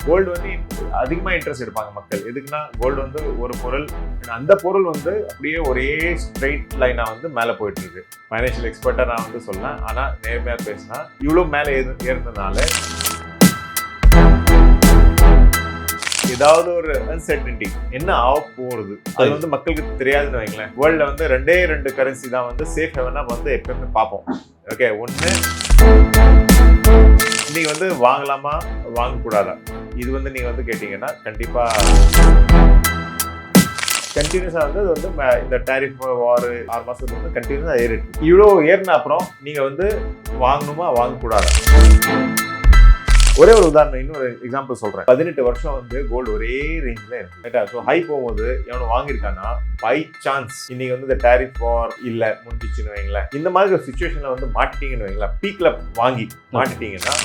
Gold வந்து அதிகமாக interest எடுப்பாங்க மக்கள். எதுக்குன்னா கோல்டு வந்து ஒரு பொருள், அந்த பொருள் வந்து அப்படியே ஒரே ஸ்ட்ரெயிட் லைனாக வந்து மேலே போயிட்டு இருக்கு. ஃபைனான்ஷியல் எக்ஸ்பர்ட்டாக நான் வந்து சொல்லலாம். ஆனால் நேர்மையாக பேசினா இவ்வளோ மேலே ஏறினதுனால ஏதாவது ஒரு அன்சர்டனிட்டி என்ன ஆக போகிறது அது வந்து மக்களுக்கு தெரியாதுன்னு வைங்களேன். வேர்ல்டில் வந்து ரெண்டு கரன்சி தான் வந்து சேஃப் ஹெவனா வந்து எப்பவுமே பார்ப்போம். ஓகே, ஒன்று நீங்கள் வந்து வாங்கலாமா வாங்கக்கூடாதா, இது வந்து நீங்கள் வந்து கேட்டிங்கன்னா கண்டிப்பாக கண்டினியூஸாக வந்து அது வந்து இந்த டேரிஃப் வார் 6 மாதத்துக்கு வந்து கண்டினியூஸாக ஏறிட்டு இவ்வளோ ஏறின அப்புறம் நீங்கள் வந்து வாங்கணுமா வாங்கக்கூடாதா. ஒரே ஒரு உதாரணம், இன்னொரு எக்ஸாம்பிள் சொல்கிறேன். 18 வருஷம் வந்து கோல்டு ஒரே ரேஞ்சில் இருக்கு ரைட்டா. ஸோ ஹை போகும்போது எவனை வாங்கியிருக்கான்னா பை சான்ஸ் இன்னைக்கு வந்து இந்த டேரிஃப் வார் இல்லை முடிஞ்சிச்சுன்னு வைங்களேன், இந்த மாதிரி ஒரு சுச்சுவேஷனில் வந்து மாட்டிட்டீங்கன்னு வைங்களேன், பீக்கில் வாங்கி மாட்டிட்டீங்கன்னா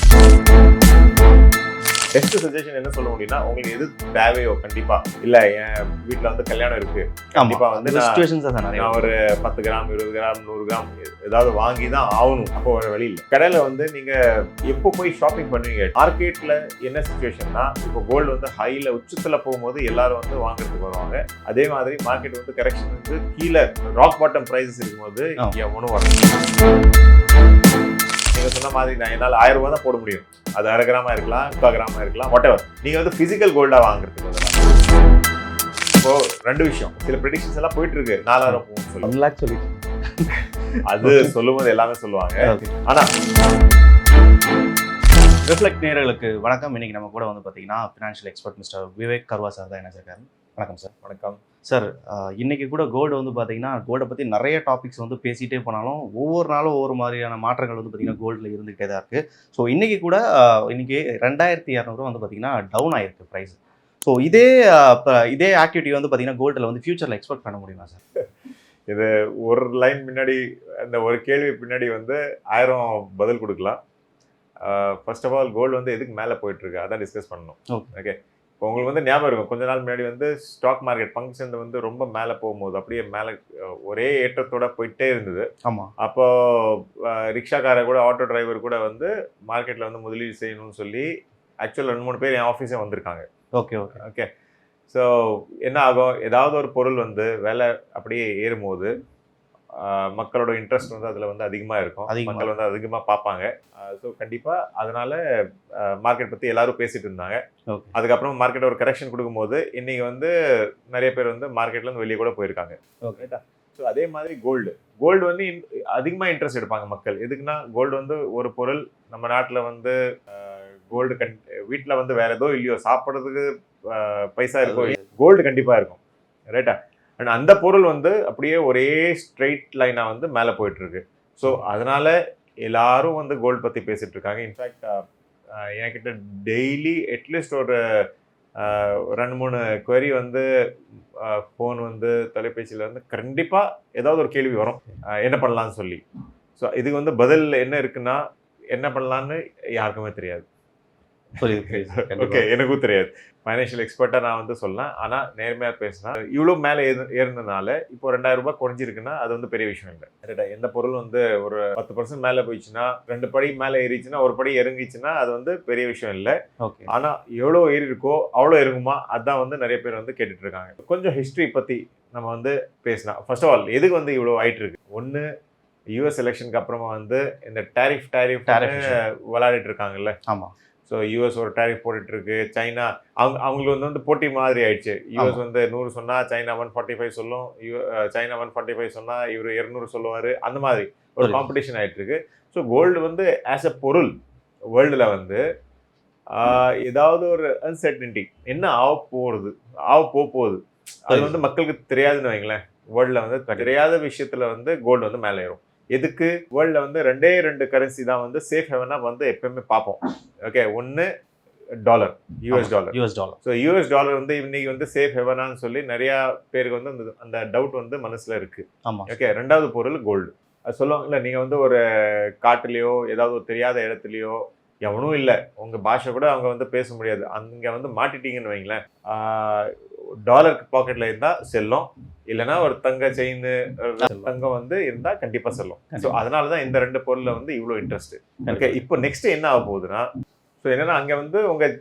பெஸ்ட் சஜஷன் என்ன சொல்ல முடியும்னா, உங்களுக்கு எது தேவையோ கண்டிப்பா இல்ல என் வீட்டுல வந்து கல்யாணம் இருக்கு, கண்டிப்பா வந்து நான் ஒரு 10 கிராம் 20 கிராம் 100 கிராம் ஏதாவது வாங்கி தான் ஆகணும். அப்போ ஒரு வழி இல்லை. கடையில வந்து நீங்க எப்போ போய் ஷாப்பிங் பண்ணுவீங்க? மார்க்கெட்ல என்ன சுச்சுவேஷன்னா, இப்போ கோல்டு வந்து ஹைல உச்சத்துல போகும்போது எல்லாரும் வந்து வாங்குறதுக்கு வருவாங்க. அதே மாதிரி மார்க்கெட் வந்து கரெக்ஷன் வந்து கீழே ராக் பாட்டம் பிரைசஸ் இருக்கும்போது எவனும் வரும். நீங்க சொன்ன மாதிரி நான் என்னால் 1000 ரூபாய் தான் போட முடியும். அது 1/2 கிராமா இருக்கலாம், 3/4 கிராமா இருக்கலாம், வாட் எவர். நீங்க வந்து பிசிக்கல் கோல்டா வாங்குறதுக்கு இப்போ 2 விஷயம். சில ப்ரெடிக்ஷன்ஸ் எல்லாம் போயிட்டு இருக்கு 4000 போகும் சொல்லி 1 lakh சொல்லி அது சொல்லும்போது எல்லாமே சொல்லுவாங்க. ஆனா ரிஃப்ளெக்ட் நேயர்களுக்கு வணக்கம். இன்னைக்கு நம்ம கூட வந்து பார்த்தீங்கன்னா ஃபினான்ஷியல் எக்ஸ்பர்ட் மிஸ்டர் விவேக் கர்வா சார் தான் என்ன இருக்காரு. வணக்கம் சார். வணக்கம் சார். இன்னைக்கு கூட கோல்டு வந்து பார்த்தீங்கன்னா கோல்டை பற்றி நிறைய டாபிக்ஸ் வந்து பேசிகிட்டே போனாலும் ஒவ்வொரு நாளும் ஒவ்வொரு மாதிரியான மாற்றங்கள் வந்து பார்த்தீங்கன்னா கோல்டில் இருந்துகிட்டே தான் இருக்குது. ஸோ இன்றைக்கி கூட இன்னைக்கு 2200 வந்து பார்த்தீங்கன்னா டவுன் ஆகிருக்கு ப்ரைஸ். ஸோ இதே ஆக்டிவிட்டி வந்து பார்த்தீங்கன்னா கோல்டில் வந்து ஃபியூச்சரில் எக்ஸ்பெக்ட் பண்ண முடியுமா சார்? இது ஒரு லைன் பின்னாடி, அந்த ஒரு கேள்வி பின்னாடி வந்து 1000 பதில் கொடுக்கலாம். ஃபர்ஸ்ட் ஆஃப் ஆல் கோல்டு வந்து எதுக்கு மேலே போயிட்டுருக்கு அதான் டிஸ்கஸ் பண்ணணும். ஓகே, இப்போ உங்களுக்கு வந்து ஞாபகம் இருக்கும், கொஞ்ச நாள் முன்னாடி வந்து ஸ்டாக் மார்க்கெட் பங்கு வந்து ரொம்ப மேலே போகும்போது அப்படியே மேலே ஒரே ஏற்றத்தோட போயிட்டே இருந்தது. ஆமாம். அப்போ ரிக்ஷாக்காரர் கூட ஆட்டோ டிரைவர் கூட வந்து மார்க்கெட்டில் வந்து முதலீடு செய்யணும்னு சொல்லி ஆக்சுவல் 2-3 பேர் என் ஆஃபீஸே வந்திருக்காங்க. Okay okay okay. ஸோ என்ன ஆகும், ஏதாவது ஒரு பொருள் வந்து விலை அப்படியே ஏறும்போது மக்களோட இன்ட்ரெஸ்ட் வந்து அதில் வந்து அதிகமாக இருக்கும், மக்கள் வந்து அதிகமாக பார்ப்பாங்க. ஸோ கண்டிப்பாக அதனால மார்க்கெட் பற்றி எல்லாரும் பேசிட்டு இருந்தாங்க. அதுக்கப்புறம் மார்க்கெட் ஒரு கரெக்ஷன் கொடுக்கும்போது இன்னைக்கு வந்து நிறைய பேர் வந்து மார்க்கெட்லேருந்து வெளியே கூட போயிருக்காங்க. ஓகேட்டா. ஸோ அதே மாதிரி கோல்டு வந்து அதிகமாக இன்ட்ரெஸ்ட் எடுப்பாங்க மக்கள். எதுக்குன்னா கோல்டு வந்து ஒரு பொருள், நம்ம நாட்டில் வந்து கோல்டு வீட்டில் வந்து வேற ஏதோ இல்லையோ, சாப்பிட்றதுக்கு பைசா இருக்கோ, கோல்டு கண்டிப்பாக இருக்கும் ரைட்டா. அண்ட் அந்த பொருள் வந்து அப்படியே ஒரே ஸ்ட்ரெயிட் லைனாக வந்து மேலே போயிட்டுருக்கு. ஸோ அதனால் எல்லாரும் வந்து கோல்டு பற்றி பேசிகிட்டு இருக்காங்க. இன்ஃபேக்ட் என்கிட்ட டெய்லி அட்லீஸ்ட் ஒரு 2-3 query வந்து ஃபோன் வந்து தொலைபேசியில் வந்து கண்டிப்பாக ஏதாவது ஒரு கேள்வி வரும், என்ன பண்ணலான்னு சொல்லி. ஸோ இதுக்கு வந்து பதில் என்ன இருக்குன்னா, என்ன பண்ணலான்னு யாருக்குமே தெரியாது. ஓகே, எனக்கும் தெரியாது. ஃபைனான்ஷியல் எக்ஸ்பர்ட்டாக நான் வந்து சொல்லலாம். ஆனால் நேர்மையாக பேசினா இவ்வளோ மேலே ஏறினதுனால இப்போ 2000 ரூபாய் குறைஞ்சிருக்குன்னா அது வந்து பெரிய விஷயம் இல்லை ரைட்டா. எந்த பொருள் வந்து ஒரு 10% மேலே போயிடுச்சுன்னா, 2 படி மேலே ஏறிச்சுன்னா, 1 படி இறங்கிச்சுன்னா அது வந்து பெரிய விஷயம் இல்லை. ஆனால் எவ்வளோ ஏறி இருக்கோ அவ்வளோ இறங்குமா, அதுதான் வந்து நிறைய பேர் வந்து கேட்டுட்டு இருக்காங்க. கொஞ்சம் ஹிஸ்ட்ரி பற்றி நம்ம வந்து பேசினா, ஃபர்ஸ்ட் ஆஃப் ஆல் எதுக்கு வந்து இவ்வளோ ஆயிட்டு இருக்கு. ஒன்று, யூஎஸ் எலெக்ஷனுக்கு அப்புறமா வந்து இந்த டேரிஃப் விளையாடிட்டு இருக்காங்கல்ல. ஆமாம். ஸோ யூஎஸ் ஒரு டேரிஃப் போட்டுட்டு இருக்கு, சைனா அவங்களுக்கு வந்து போட்டி மாதிரி ஆயிடுச்சு. யூஎஸ் வந்து 100 சொன்னா சைனா 145 சொல்லும், சைனா 145 சொன்னா இவர் 200 சொல்லுவாரு. அந்த மாதிரி ஒரு காம்படிஷன் ஆயிட்டு இருக்கு. ஸோ கோல்டு வந்து ஆஸ் அ பொருள் வேர்ல்டுல வந்து ஏதாவது ஒரு அன்சர்டனிட்டி என்ன ஆக போகுது அது வந்து மக்களுக்கு தெரியாதுன்னு வைங்களேன். வேர்ல்டுல வந்து தெரியாத விஷயத்துல வந்து கோல்டு வந்து மேலே ஏறும். எதுக்கு? வேர்ல்டில் வந்து 2 கரன்சி தான் வந்து சேஃப் ஹெவனா வந்து எப்பவுமே பார்ப்போம். ஓகே, ஒன்று dollar, US dollar. So US dollar வந்து இன்னைக்கு வந்து சேஃப் ஹெவனான்னு சொல்லி நிறையா பேருக்கு வந்து அந்த டவுட் வந்து மனசில் இருக்குது. ஓகே, 2வது பொருள் கோல்டு. அது சொல்லுவாங்க இல்லை, நீங்கள் வந்து ஒரு காட்டுலேயோ ஏதாவது ஒரு தெரியாத இடத்துலையோ எவனும் இல்லை, உங்கள் பாஷை கூட அவங்க வந்து பேச முடியாது, அங்கே வந்து மாட்டிட்டீங்கன்னு வைங்களேன், டாலருக்கு பாக்கெட்டில் இருந்தால் செல்லும், இல்லைன்னா ஒரு தங்கம் வந்து இருந்தால் கண்டிப்பாக செல்லும். ஸோ அதனால தான் இந்த 2 பொருளில் வந்து இவ்வளோ இன்ட்ரெஸ்ட். ஓகே, இப்போ நெக்ஸ்ட் என்ன ஆக போகுதுன்னா, ஸோ என்னன்னா அங்கே வந்து உங்கள்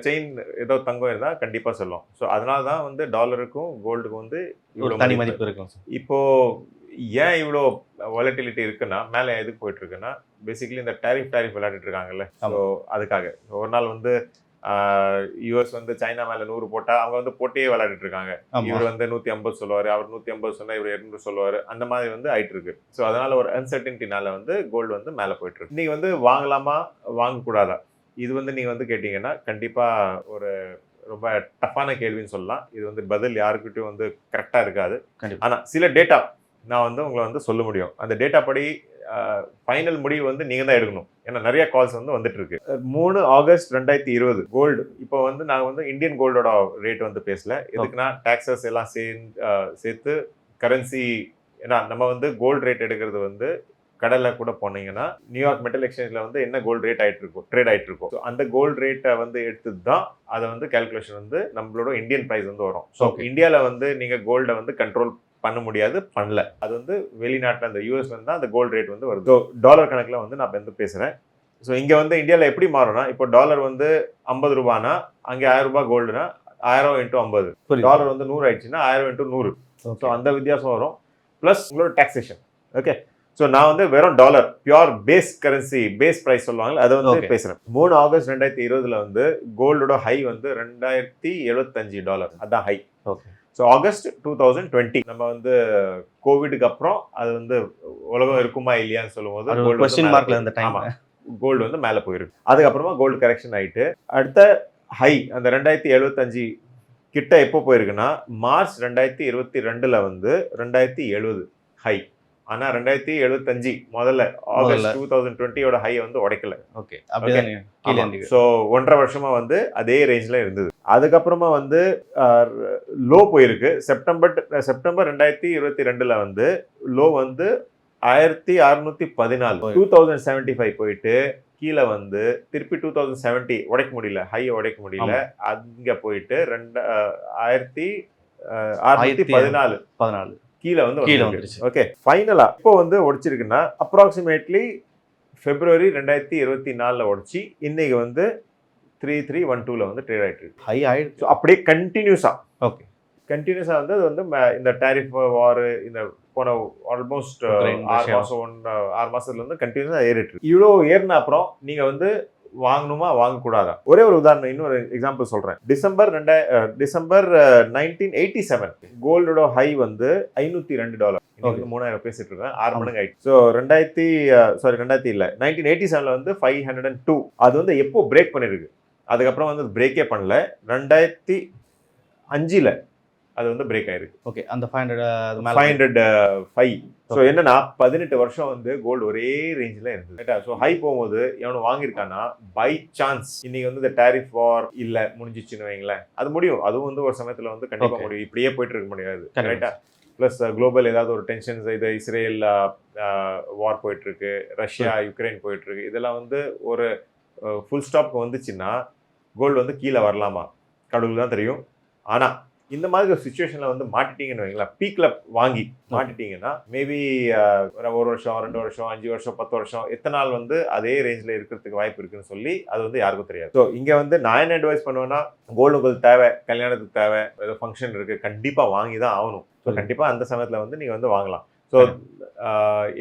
செயின் ஏதோ தங்கம் இருந்தால் கண்டிப்பாக சொல்லும். ஸோ அதனால தான் வந்து டாலருக்கும் கோல்டுக்கும் வந்து ஒரு இவ்வளோ தனி மதிப்பு. மதிப்பு இருக்கும் சார். இப்போ ஏன் இவ்வளோ வாலட்டிலிட்டி இருக்குன்னா, மேலே எதுக்கு போயிட்டு இருக்குன்னா, பேசிக்கலி இந்த டேரிஃப் விளையாடிட்டு இருக்காங்கல்ல. ஸோ அதுக்காக ஒரு நாள் வந்து யூஎஸ் வந்து சைனா மேல 100 போட்டா அவங்க வந்து போட்டியே விளையாடிட்டு இருக்காங்க. இவர் வந்து 150 சொல்லுவாரு, அவர் 150 சொன்னா இவர் 200 சொல்லுவாரு. அந்த மாதிரி வந்து ஆயிட்டு இருக்கு. ஸோ அதனால ஒரு அன்சர்டனிட்டினால வந்து கோல்டு வந்து மேல போயிட்டு இருக்கு. நீங்க வந்து வாங்கலாமா வாங்கக்கூடாதா, இது வந்து நீங்க வந்து கேட்டீங்கன்னா கண்டிப்பா ஒரு ரொம்ப டஃப்பான கேள்வின்னு சொல்லலாம். இது வந்து பதில் யாருக்கிட்டையும் வந்து கரெக்டா இருக்காது. ஆனா சில டேட்டா நான் வந்து உங்களை வந்து சொல்ல முடியும். அந்த டேட்டா படி ஃபைனல் முடிவு வந்து நீங்க தான் எடுக்கணும். ஏன்னா நிறைய கால்ஸ் வந்து வந்துட்டு இருக்கு. 3 ஆகஸ்ட் 2020 கோல்டு இப்போ வந்து நான் வந்து இந்தியன் கோல்டோட ரேட் வந்து பேசல. எதுக்குன்னா டாக்ஸஸ் எல்லாம் சேர்த்து கரன்சி. ஏன்னா நம்ம வந்து கோல்டு ரேட் எடுக்கிறது வந்து கடல்ல கூட போனீங்கன்னா நியூயார்க் மெட்டல் எக்ஸ்சேஞ்சில் வந்து என்ன கோல்டு ரேட் ஆயிட்டு இருக்கும், ட்ரேட் ஆயிட்டு இருக்கும். ஸோ அந்த கோல்டு ரேட்டை வந்து எடுத்து தான் அதை வந்து கால்குலேஷன் வந்து நம்மளோட இந்தியன் பிரைஸ் வந்து வரும். ஸோ இந்தியாவில் வந்து நீங்க கோல்டை வந்து கண்ட்ரோல் பண்ண முடியாது, பண்ணல. அது வந்து வெளிநாட்டில் அந்த யூஎஸ்ல இருந்து தான் அந்த கோல்டு ரேட் வந்து வருது. ஸோ டாலர் கணக்கில் வந்து நான் வந்து பேசுறேன். ஸோ இங்க வந்து இந்தியாவில் எப்படி மாறும்னா, இப்போ டாலர் வந்து 50 ரூபானா அங்கே 1000 ரூபாய் கோல்டுனா 1000 × 50. டாலர் வந்து 100 ஆயிடுச்சுன்னா 1000 × 100. ஸோ அந்த வித்தியாசம் வரும். பிளஸ் உங்களோட டாக்ஸேஷன். ஓகே. ஸோ நான் வந்து வெறும் dollar pure base currency base price சொல்லுவாங்க, அதை வந்து பேசுறேன். 3 ஆகஸ்ட் 2020 வந்து கோல்டோட ஹை வந்து $2075. அதான் ஹை. ஓகே. ஸோ ஆகஸ்ட் 2020 நம்ம வந்து கோவிடுக்கு அப்புறம் அது வந்து உலகம் இருக்குமா இல்லையான்னு சொல்லும்போது கோல்டு வந்து மேலே போயிருக்கு. அதுக்கப்புறமா கோல்டு கரெக்ஷன் ஆயிட்டு அடுத்த ஹை அந்த 2075 கிட்ட எப்போ போயிருக்குன்னா மார்ச் 2022 வந்து 2070 ஹை. ஆனா 2075 முதல்ல ஆகஸ்ட் 2020 ஹை வந்து உடைக்கல. ஓகே. ஸோ 1.5 வருஷமா வந்து அதே ரேஞ்சில் இருந்தது. அதுக்கப்புறமா வந்து லோ போயிருக்கு. செப்டம்பர் 2022 வந்து லோ வந்து 1614. 2075 போயிட்டு கீழே வந்து திருப்பி 2070 உடைக்க முடியல, ஹை உடைக்க முடியல. அங்க போயிட்டு 1614 கீழே வந்து வந்துருச்சு. ஓகே. ஃபைனலா இப்போ வந்து உடைச்சிருக்குன்னா அப்ராக்சிமேட்லி பிப்ரவரி 2024 உடைச்சி இன்னைக்கு வந்து 3312 வந்து ட்ரேட் ஆயிட்டு இருக்கு. ஹை ஆயிடுச்சு. ஸோ அப்படியே கண்டினியூஸா. ஓகே. கண்டினியூஸா வந்து அது வந்து இந்த டேரிஃப் வார் இந்த போன ஆல்மோஸ்ட் 6 மாசத்துல இருந்து கண்டினியூஸா ஏறிட்டு இருக்கு. இவ்வளோ ஏறின அப்புறம் நீங்க வந்து வாங்கணுமா வாங்கக்கூடாதா? ஒரே ஒரு உதாரணம், இன்னொரு எக்ஸாம்பிள் சொல்றேன். டிசம்பர் 1987 கோல்டோட ஹை வந்து $502. இன்னைக்கு 3000 பேசிட்டு இருக்கேன், 6 மடங்கு ஆயிடுச்சு. ஸோ 1987 வந்து 502. அது வந்து எப்போ பிரேக் பண்ணிருக்கு, அதுக்கப்புறம் வந்து பிரேக்கே பண்ணல. 2005 அது வந்து பிரேக் ஆயிருக்கு. ஓகே. அந்த 505. ஸோ என்னன்னா 18 வருஷம் வந்து கோல்டு ஒரே ரேஞ்சில் இருந்தது. ஸோ ஹை போகும்போது எவனை வாங்கியிருக்கான்னா பை சான்ஸ் இன்னைக்கு வந்து இந்த டேரிஃப் வார் இல்லை முடிஞ்சிச்சுன்னு வைங்களேன், அது முடியும். அதுவும் வந்து ஒரு சமயத்தில் வந்து கண்டிப்பாக முடியும். இப்படியே போயிட்டு இருக்க முடியாது. கரெக்டா. ப்ளஸ் குளோபல் ஏதாவது ஒரு டென்ஷன்ஸ், இது இஸ்ரேல் வார் போயிட்டு இருக்கு, ரஷ்யா யுக்ரைன் போயிட்டு இருக்கு, இதெல்லாம் வந்து ஒரு ஃபுல் ஸ்டாப்க்கு வந்துச்சுன்னா கோல்டு வந்து கீழே வரலாமா கடவுள் தான் தெரியும். ஆனால் இந்த மாதிரி ஒரு சுச்சுவேஷனில் வந்து மாட்டிட்டீங்கன்னு வைங்களா, பீக்கில் வாங்கி மாட்டிட்டீங்கன்னா மேபி 1 வருஷம் 2 வருஷம் 5 வருஷம் 10 வருஷம் எத்தனை நாள் வந்து அதே ரேஞ்சில் இருக்கிறதுக்கு வாய்ப்பு இருக்குன்னு சொல்லி அது வந்து யாருக்கும் தெரியாது. ஸோ இங்கே வந்து நான் என்ன அட்வைஸ் பண்ணுவேன்னா, கோல்டு உங்களுக்கு தேவை, கல்யாணத்துக்கு தேவை, ஏதோ ஃபங்க்ஷன் இருக்குது, கண்டிப்பாக வாங்கி தான் ஆகணும். ஸோ கண்டிப்பாக அந்த சமயத்தில் வந்து நீங்கள் வந்து வாங்கலாம். ஸோ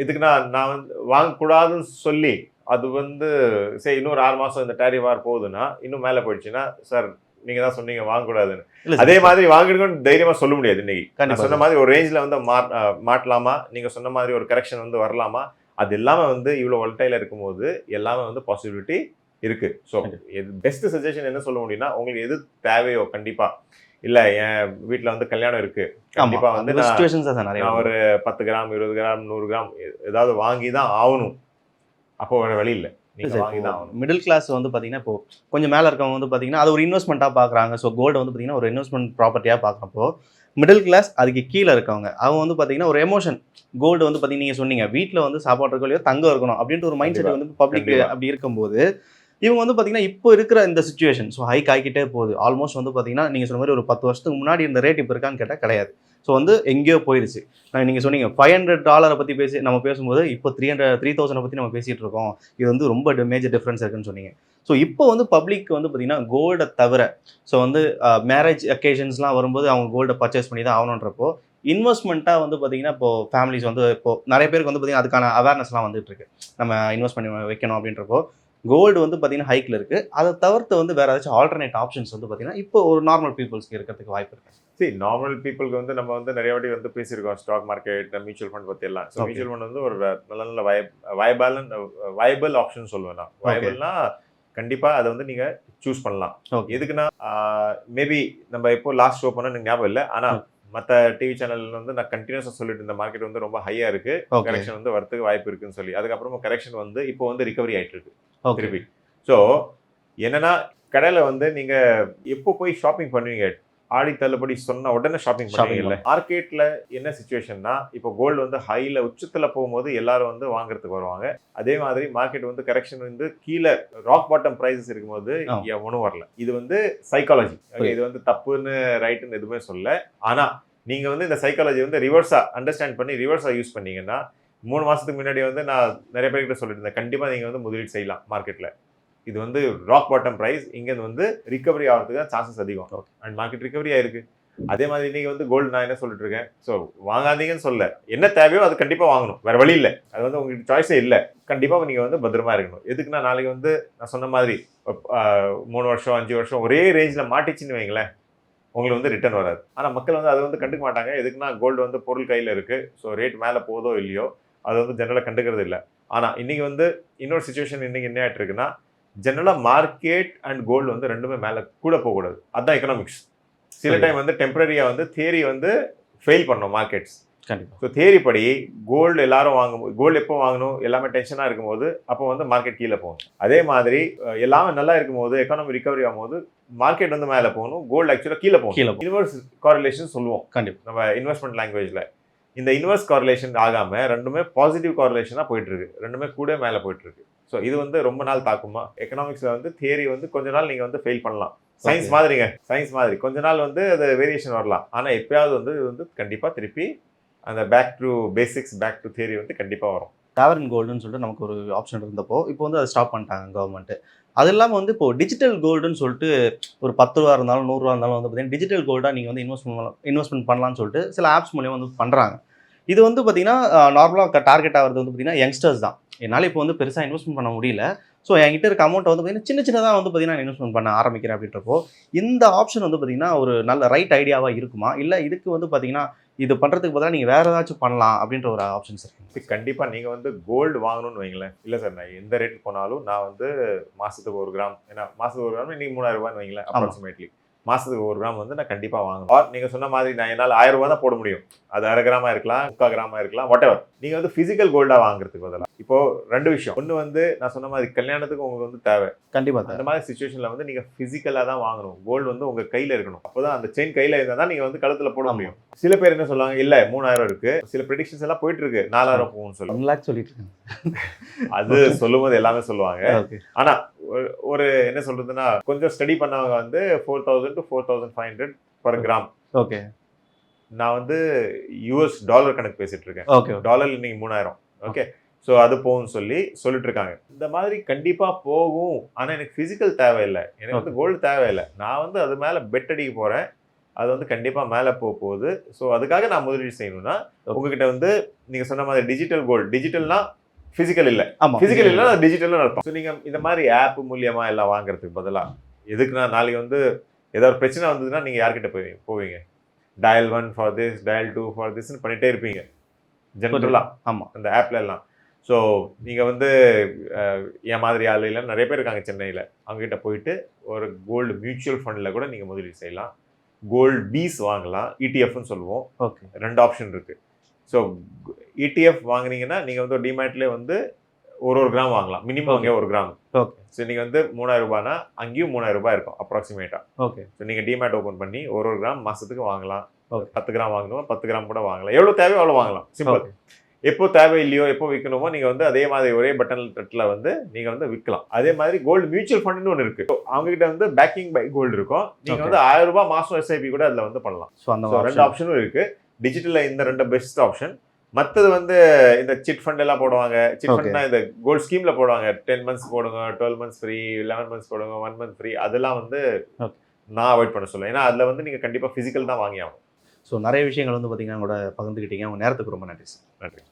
எதுக்குன்னா நான் வந்து வாங்கக்கூடாதுன்னு சொல்லி அது வந்து சரி இன்னொரு 6 மாதம் இந்த டேரிஃப் வார் போகுதுன்னா இன்னும் மேலே போயிடுச்சுன்னா சார் நீங்க தான் சொன்னீங்க வாங்கக்கூடாதுன்னு, அதே மாதிரி வாங்கிடுங்கன்னு தைரியமா சொல்ல முடியாது. இன்னைக்கு சொன்ன மாதிரி ஒரு ரேஞ்சில் வந்து மாட்டலாமா, நீங்க சொன்ன மாதிரி ஒரு கரெக்ஷன் வந்து வரலாமா, அது எல்லாமே வந்து இவ்வளோ வொலட்டைல இருக்கும்போது எல்லாமே வந்து பாசிபிலிட்டி இருக்கு. ஸோ பெஸ்ட் சஜஷன் என்ன சொல்ல முடியும்னா, உங்களுக்கு எது தேவையோ கண்டிப்பா இல்ல என் வீட்டில் வந்து கல்யாணம் இருக்கு, கண்டிப்பா வந்து நான் ஒரு 10 கிராம் 20 கிராம் 100 கிராம் ஏதாவது வாங்கி தான் ஆகணும், அப்போ வேற வழி இல்லை. மிடில் கிளாஸ் வந்து பார்த்தீங்கன்னா இப்போ கொஞ்சம் மேலே இருக்கவங்க வந்து பார்த்தீங்கன்னா அது ஒரு இன்வெஸ்ட்மெண்ட்டாக பார்க்குறாங்க. ஸோ கோல்டு வந்து பார்த்தீங்கன்னா ஒரு இன்வெஸ்ட்மெண்ட் ப்ராப்பர்ட்டியாக பார்க்குறப்போ மிடில் கிளாஸ் அதுக்கு கீழே இருக்கவங்க அவங்க வந்து பார்த்தீங்கன்னா ஒரு எமோஷன், கோல்டு வந்து பார்த்தீங்கன்னா நீங்கள் சொன்னீங்க வீட்டில் வந்து சாப்பாடு இருக்கலையோ தங்கம் இருக்கணும் அப்படின்ட்டு ஒரு மைண்ட் செட் வந்து பப்ளிக் அப்படி இருக்கும்போது இவங்க வந்து பார்த்தீங்கன்னா இப்போ இருக்கிற இந்த சுச்சுவேஷன் ஸோ ஹைக் ஆகிக்கிட்டே போகுது. ஆல்மோஸ்ட் வந்து பார்த்தீங்கன்னா நீங்கள் சொன்ன மாதிரி ஒரு 10 வருஷத்துக்கு முன்னாடி இந்த ரேட் இப்போ இருக்கான்னு கேட்டால் கிடையாது. ஸோ வந்து எங்கேயோ போயிடுச்சு. நீங்கள் சொன்னீங்க $500 பற்றி நம்ம பேசும்போது இப்போ 3000 பற்றி நம்ம பேசிகிட்டு இருக்கோம். இது வந்து ரொம்ப மேஜர் டிஃப்ரென்ஸ் இருக்குன்னு சொன்னீங்க. ஸோ இப்போ வந்து பப்ளிக் வந்து பார்த்தீங்கன்னா கோல்டை தவிர ஸோ வந்து மேரேஜ் அக்கேஷன்ஸ்லாம் வரும்போது அவங்க கோல்டை பர்ச்சேஸ் பண்ணி தான் ஆகணுன்றப்போ இன்வெஸ்ட்மெண்ட்டாக வந்து பார்த்தீங்கன்னா இப்போ ஃபேமிலிஸ் வந்து இப்போ நிறைய பேருக்கு வந்து பார்த்தீங்கன்னா அதுக்கான அவேர்னஸ்லாம் வந்துட்டு இருக்கு. நம்ம இன்வெஸ்ட் பண்ணி வைக்கணும் அப்படின்றப்போ கோல்டு வந்து பார்த்தீங்கன்னா ஹைக்கில் இருக்குது. அதை தவிர்த்து வந்து வேறு ஏதாச்சும் ஆல்டர்னேட் ஆப்ஷன்ஸ் வந்து பார்த்தீங்கன்னா இப்போ ஒரு நார்மல் பீப்புள்ஸ்க்கு இருக்கிறதுக்கு வாய்ப்பு இருக்குது. சரி, நார்மல் பீப்புளுக்கு வந்து நம்ம வந்து நிறைய வாட்டி வந்து பேசியிருக்கோம் ஸ்டாக் மார்க்கெட், மியூச்சுவல் ஃபண்ட் பற்றி எல்லாம். ஸோ மியூச்சுவல் ஃபண்ட் வந்து ஒரு நல்ல வயபிள் ஆப்ஷன் சொல்லுவேன் நான். வயபிள்னா கண்டிப்பாக அதை வந்து நீங்கள் சூஸ் பண்ணலாம். எதுக்குன்னா மேபி நம்ம இப்போ லாஸ்ட் ஷோ பண்ண எனக்கு ஞாபகம் இல்லை, ஆனால் மற்ற டிவி சேனல்ல வந்து நான் கண்டினியூஸாக சொல்லிட்டு இந்த மார்க்கெட் வந்து ரொம்ப ஹையாக இருக்கு, கரெக்ஷன் வந்து வரதுக்கு வாய்ப்பு இருக்குன்னு சொல்லி. அதுக்கப்புறமா கரெக்ஷன் வந்து இப்போ வந்து ரிகவரி ஆயிட்டு இருக்கு திருப்பி. ஸோ என்னன்னா கடையில் வந்து நீங்க எப்போ போய் ஷாப்பிங் பண்ணுவீங்க? ஆடி தள்ளுபடி சொன்ன உடனே ஷாப்பிங் பண்ணுவீங்கல்ல. மார்க்கெட்ல என்ன சிச்சுவேஷன்னா இப்போ கோல்டு வந்து ஹைல உச்சத்துல போகும்போது எல்லாரும் வந்து வாங்குறதுக்கு வருவாங்க. அதே மாதிரி மார்க்கெட் வந்து கரெக்ஷன் வந்து கீழே ராக் பாட்டம் பிரைசஸ் இருக்கும்போது ஒன்றும் வரல. இது வந்து சைக்காலஜி. இது வந்து தப்புன்னு ரைட்டுன்னு எதுவுமே சொல்ல. ஆனா நீங்க வந்து இந்த சைக்காலஜி வந்து ரிவர்ஸா அண்டர்ஸ்டாண்ட் பண்ணி ரிவர்ஸா யூஸ் பண்ணீங்கன்னா 3 மாசத்துக்கு முன்னாடி வந்து நான் நிறைய பேர்கிட்ட சொல்லிட்டு இருந்தேன், கண்டிப்பா நீங்க வந்து முதலீடு செய்யலாம் மார்க்கெட்ல. இது வந்து ராக் பாட்டம் பிரைஸ், இங்கேருந்து வந்து ரிகவரி ஆகிறதுக்கு தான் சான்சஸ் அதிகம். அண்ட் மார்க்கெட் ரிகவரி ஆயிருக்கு. அதே மாதிரி இன்னைக்கு வந்து கோல்டு நான் என்ன சொல்லிட்டு இருக்கேன், ஸோ வாங்காதீங்கன்னு சொல்ல, என்ன தேவையோ அது கண்டிப்பாக வாங்கணும், வேற வழி இல்லை. அது வந்து உங்களுக்கு சாய்ஸே இல்லை. கண்டிப்பாக நீங்கள் வந்து பத்திரமா இருக்கணும். எதுக்குன்னா நாளைக்கு வந்து நான் சொன்ன மாதிரி 3 வருஷம் 5 வருஷம் ஒரே ரேஞ்சில் மாட்டிச்சுன்னு வைங்களேன், உங்களுக்கு வந்து ரிட்டர்ன் வராது. ஆனால் மக்கள் வந்து அதை வந்து கண்டுக்க மாட்டாங்க. எதுக்குன்னா கோல்டு வந்து பொருள் கையில் இருக்குது, ஸோ ரேட் மேலே போதோ இல்லையோ அது வந்து ஜெனரலாக கண்டுக்கிறது இல்லை. ஆனால் இன்னைக்கு வந்து இன்னொரு சுச்சுவேஷன் இன்னைக்கு என்ன ஆகிட்டு இருக்குன்னா, ஜெனரலாக மார்க்கெட் அண்ட் கோல்டு வந்து ரெண்டுமே மேலே கூட போகக்கூடாது. அதுதான் எக்கனாமிக்ஸ். சில டைம் வந்து டெம்பரரியாக வந்து தியரி வந்து ஃபெயில் பண்ணணும் மார்க்கெட்ஸ். கண்டிப்பாக. ஸோ தியரி படி கோல்டு எல்லாரும் வாங்கும்போது, கோல்டு எப்போ வாங்கணும், எல்லாமே டென்ஷனாக இருக்கும்போது அப்போ வந்து மார்க்கெட் கீழே போகணும். அதே மாதிரி எல்லாமே நல்லா இருக்கும்போது, எக்கானமி ரிகவரி ஆகும்போது மார்க்கெட் வந்து மேலே போகணும், கோல்டு ஆக்சுவலாக கீழே போகணும். இன்வெர்ஸ் காரிலேஷன் சொல்லுவோம் கண்டிப்பாக நம்ம இன்வெஸ்ட்மெண்ட் லாங்குவேஜில். இந்த இன்வெர்ஸ் காரிலேஷன் ஆகாமல் ரெண்டுமே பாசிட்டிவ் காரிலேஷனாக போயிட்டு இருக்கு, ரெண்டுமே கூட மேலே போயிட்டு இருக்கு. ஸோ இது வந்து ரொம்ப நாள் தாக்குமா? எக்கனாமிக்ஸில் வந்து தியரி வந்து கொஞ்ச நாள் நீங்கள் வந்து ஃபெயில் பண்ணலாம். சயின்ஸ் மாதிரிங்க, சயின்ஸ் மாதிரி கொஞ்ச நாள் வந்து அது வேரியேஷன் வரலாம். ஆனால் எப்பயாவது வந்து இது வந்து கண்டிப்பாக திருப்பி அந்த back to basics, back to theory வந்து கண்டிப்பாக வரும். சாவரின் கோல்டுன்னு சொல்லிட்டு நமக்கு ஒரு ஆப்ஷன் இருந்தப்போ இப்போ வந்து அதை ஸ்டாப் பண்ணிட்டாங்க கவர்மெண்ட். அது இல்லாமல் வந்து இப்போ டிஜிட்டல் கோல்டுன்னு சொல்லிட்டு ஒரு ₹10 இருந்தாலும் ₹100 இருந்தாலும் வந்து பார்த்தீங்கன்னா டிஜிட்டல் கோல்டாக நீங்கள் வந்து இன்வெஸ்ட்மெண்ட் பண்ணலாம்னு சொல்லிட்டு சில ஆப்ஸ் மூலியமாக வந்து பண்ணுறாங்க. இது வந்து பார்த்தீங்கன்னா நார்மலாக டார்கெட் ஆகிறது வந்து பார்த்தீங்கன்னா யங்ஸ்டர்ஸ் தான். என்னால் இப்போ வந்து பெருசாக இன்வெஸ்ட்மெண்ட் பண்ண முடியல, ஸோ என்கிட்ட இருக்க அமௌண்ட்டை வந்து பார்த்தீங்கன்னா சின்னதாக வந்து பார்த்தீங்கன்னா இன்வெஸ்ட்மெண்ட் பண்ண ஆரம்பிக்கிறேன் அப்படின்றப்போ இந்த ஆப்ஷன் வந்து பார்த்தீங்கன்னா ஒரு நல்ல ரைட் ஐடியாவாக இருக்குமா? இல்லை இதுக்கு வந்து பார்த்தீங்கன்னா இது பண்ணுறதுக்கு பதிலாக நீங்கள் வேறு ஏதாச்சும் பண்ணலாம் அப்படின்ற ஒரு ஆப்ஷன்ஸ் இருக்குது? கண்டிப்பாக நீங்கள் வந்து கோல்டு வாங்கணும்னு வைங்களேன். இல்லை சார், நான் எந்த ரேட் போனாலும் நான் வந்து மாதத்துக்கு 1 கிராம், ஏன்னா மாதத்துக்கு 1 கிராம் இன்றைக்கி ₹3000 வைங்களேன் அப்ராக்சிமேட்லி. மாதத்துக்கு 1 கிராம் வந்து நான் கண்டிப்பாக வாங்கணும். ஆர் நீங்கள் சொன்ன மாதிரி நான் என்னால் ₹1000 தான் போட முடியும். அது 1/2 கிராமாக இருக்கலாம், 3/4 கிராமாக இருக்கலாம், வாட் எவர். நீங்கள் வந்து ஃபிசிக்கல் கோல்டாக வாங்குறதுக்கு பதிலாக இப்போ 2 விஷயம். ஒன்று வந்து நான் சொன்ன மாதிரி கல்யாணத்துக்கு உங்களுக்கு வந்து தேவை, கண்டிப்பாக அந்த மாதிரி சுச்சுவேஷனில் வந்து நீங்கள் ஃபிசிக்கலாக தான் வாங்கணும். கோல்டு வந்து உங்கள் கையில் இருக்கணும். அப்போ தான் அந்த செயின் கையில் இருந்தால் தான் நீங்கள் வந்து கழுத்தில் போட முடியும். சில பேர் என்ன சொல்லுவாங்க, இல்லை 3000 இருக்கு, சில ப்ரெடிக்ஷன்ஸ் எல்லாம் போயிட்டு இருக்கு 4000 போகும்னு சொல்லி 1 lakh சொல்லிட்டு இருக்காங்க. அது சொல்லும்போது எல்லாமே சொல்லுவாங்க. ஆனால் ஒரு என்ன சொல்றதுன்னா, கொஞ்சம் ஸ்டடி பண்ணவங்க வந்து 4000 to 4500 per கிராம். ஓகே. நான் வந்து US டாலர் கணக்கு பேசிட்டு இருக்கேன். ஓகே. டாலர் இன்னைக்கு 3000. ஓகே. ஸோ அது போகும்னு சொல்லிட்டு இருக்காங்க. இந்த மாதிரி கண்டிப்பா போகும். ஆனா எனக்கு பிசிக்கல் தேவையில்லை, எனக்கு வந்து கோல்டு தேவையில்லை. நான் வந்து அது மேல பெட் அடிக்க போறேன், அது வந்து கண்டிப்பா மேல போகுது. ஸோ அதுக்காக நான் முதலீடு செய்யணும்னா உங்ககிட்ட வந்து நீங்க சொன்ன மாதிரி டிஜிட்டல் கோல்டு, டிஜிட்டல்னா பிசிக்கல் இல்லை, பிசிக்கல் இல்லை டிஜிட்டல்னு அர்த்தம். ஸோ நீங்க இந்த மாதிரி ஆப் மூலியமா எல்லாம் வாங்குறதுக்கு பதிலாக எதுக்குன்னா நாளைக்கு வந்து ஏதாவது பிரச்சனை வந்ததுன்னா நீங்க யார்கிட்ட போவீங்க? Dial 1 for this, dial 2 for திஸ்ன்னு பண்ணிட்டே இருப்பீங்க ஜென்ரலாக. ஆமாம், அந்த ஆப்ல எல்லாம். ஸோ நீங்கள் வந்து என் மாதிரி ஆளுலாம் நிறைய பேர் இருக்காங்க சென்னையில், அவங்ககிட்ட போயிட்டு ஒரு கோல்டு மியூச்சுவல் ஃபண்டில் கூட நீங்கள் முதலீடு செய்யலாம். கோல்டு பீஸ் வாங்கலாம், இடிஎஃப்னு சொல்லுவோம். ஓகே. 2 ஆப்ஷன் இருக்குது. ஸோ இடிஎஃப் வாங்கினீங்கன்னா நீங்கள் வந்து ஒரு டிமேட்லேயே வந்து ஒரு கிராம் வாங்கலாம், மினிமம் அங்கே 1 கிராம். ஓகே. ஸோ நீங்கள் வந்து ₹3000 அங்கேயும் ₹3000 இருக்கும் அப்ராக்சிமேட்டாக. ஓகே. ஸோ நீங்கள் டிமேட் ஓப்பன் பண்ணி ஒரு கிராம் மாதத்துக்கு வாங்கலாம். 10 கிராம் வாங்கணும், 10 கிராம் கூட வாங்கலாம், எவ்வளோ தேவையோ அவ்வளோ வாங்கலாம். சிம்பிள். எப்போ தேவை இல்லையோ, எப்போ விற்கணுமோ நீங்கள் வந்து அதே மாதிரி ஒரே பட்டன் தட்டில் வந்து நீங்கள் வந்து விற்கலாம். அதே மாதிரி கோல்டு மியூச்சுவல் ஃபண்டுன்னு ஒன்று இருக்குது. அவங்ககிட்ட வந்து பேக்கிங் பை கோல்டு இருக்கும். நீங்கள் வந்து ₹1000 மாதம் எஸ்ஐபி கூட அதில் வந்து பண்ணலாம். ஸோ அந்த 2 ஆப்ஷனும் இருக்குது. டிஜிட்டலில் இந்த 2 பெஸ்ட் ஆப்ஷன். மற்றது வந்து இந்த சிட் ஃபண்ட் எல்லாம் போடுவாங்க. சிட் ஃபண்ட்னா இந்த கோல்ட் ஸ்கீமில் போடுவாங்க. 10 மந்த்ஸ் போடுங்க, 12 மந்த்ஸ் ஃப்ரீ, 11 மந்த்ஸ் போடுங்க, 1 மந்த் ஃப்ரீ. அதெல்லாம் வந்து நான் அவாய்ட் பண்ண சொல்லுவேன். ஏன்னா அதில் வந்து நீங்கள் கண்டிப்பாக ஃபிசிக்கல் தான் வாங்கி ஆகணும். ஸோ நிறைய விஷயங்கள் வந்து பார்த்தீங்கன்னா கூட பகிர்ந்துக்கிட்டீங்க. உங்கள் நேரத்துக்கு ரொம்ப நன்றி சார். நன்றி.